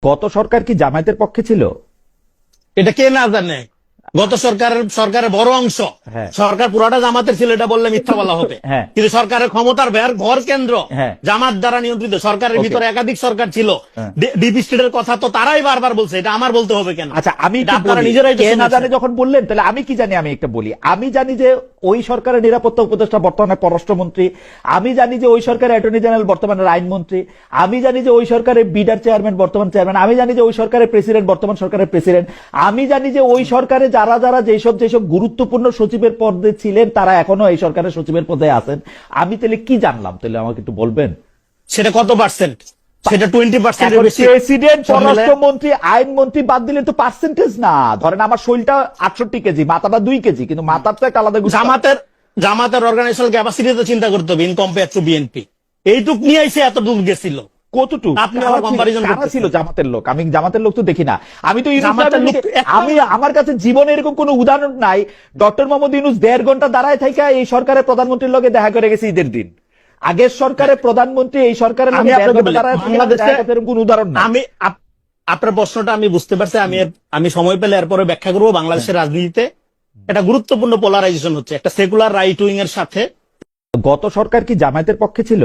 গত সরকার কি জামায়াতের পক্ষে ছিল? এটা কে না জানে? গত সরকারের বড় অংশ হ্যাঁ। সরকার পুরাটা জামাতের ছিল, এটা বললে মিথ্যা বলা হবে। হ্যাঁ। কিন্তু সরকারের ক্ষমতার ভর কেন্দ্র হ্যাঁ। জামাত দ্বারা নিয়ন্ত্রিত। সরকারের Okay. ভিতরে একাধিক সরকার ছিল। হ্যাঁ। ডিপ স্টেটের কথা তো তারাই বারবার বলছে, এটা আমার বলতে হবে কেন? আচ্ছা, আমি এটা একটু আপনারা বলি, নিজেরাই তো কে না শুনেছেন। জানে যখন বললেন, তাহলে আমি কি জানি? আমি একটা বলি, আমি জানি যে ওই সরকারের নিরাপত্তা উপদেষ্টা বর্তমানে পররাষ্ট্রমন্ত্রী, আমি জানি যে ওই সরকারের অ্যাটর্নি জেনারেল বর্তমানে আইনমন্ত্রী, আমি জানি যে ওই সরকারের বিডার চেয়ারম্যান বর্তমান চেয়ারম্যান, আমি জানি যে ওই সরকারের প্রেসিডেন্ট বর্তমান সরকারের প্রেসিডেন্ট, আমি জানি যে ওই সরকারে যারা যারা যেসব গুরুত্বপূর্ণ সচিবের পদে ছিলেন তারা এখনো এই সরকারের সচিবের পদে আছেন। আমি তাহলে কি জানলাম? তাহলে আমাকে একটু বলবেন সেটা কত পার্সেন্ট? সেটা 20% এর বেশি। প্রেসিডেন্ট, পররাষ্ট্রমন্ত্রী, আইনমন্ত্রী বাদ দিলে তো পার্সেন্টেজ না। ধরেন আমার শরীরটা 68 কেজি, মাথাটা 2 কেজি, কিন্তু মাথার তো একটা আলাদা জামাতের অর্গানাইজেশনাল ক্যাপাসিটি তো চিন্তা করতে হবে ইন কম্পেয়ার টু বিএনপি। এইটুক নিয়ে এসে এতটুকু গেছিল। কতটুকু আপনি আবার কম্পারিজন কারা ছিল জামাতের লোক? আমি জামাতের লোক তো দেখি না। আমি তো জামাতের লোক আমি আমার কাছে জীবনে এরকম কোন উদাহরণ নাই ডক্টর মোহাম্মদ ইউনূস 1.5 ঘন্টা দাঁড়ায় থেকে এই সরকারের প্রধানমন্ত্রীর লগে দেখা করে গেছে ঈদের দিন। আগের সরকারের প্রধানমন্ত্রী এই সরকারের লগে 1.5 ঘন্টা দাঁড়ায় এরকম কোন উদাহরণ নাই। আমি আপনার প্রশ্নটা আমি বুঝতে পারছি। আমি সময় পেলে এরপরে ব্যাখ্যা করবো। বাংলাদেশের রাজনীতিতে একটা গুরুত্বপূর্ণ পোলারাইজেশন হচ্ছে, একটা সেকুলার রাইট উইং এর সাথে। গত সরকার কি জামায়াতের পক্ষে ছিল?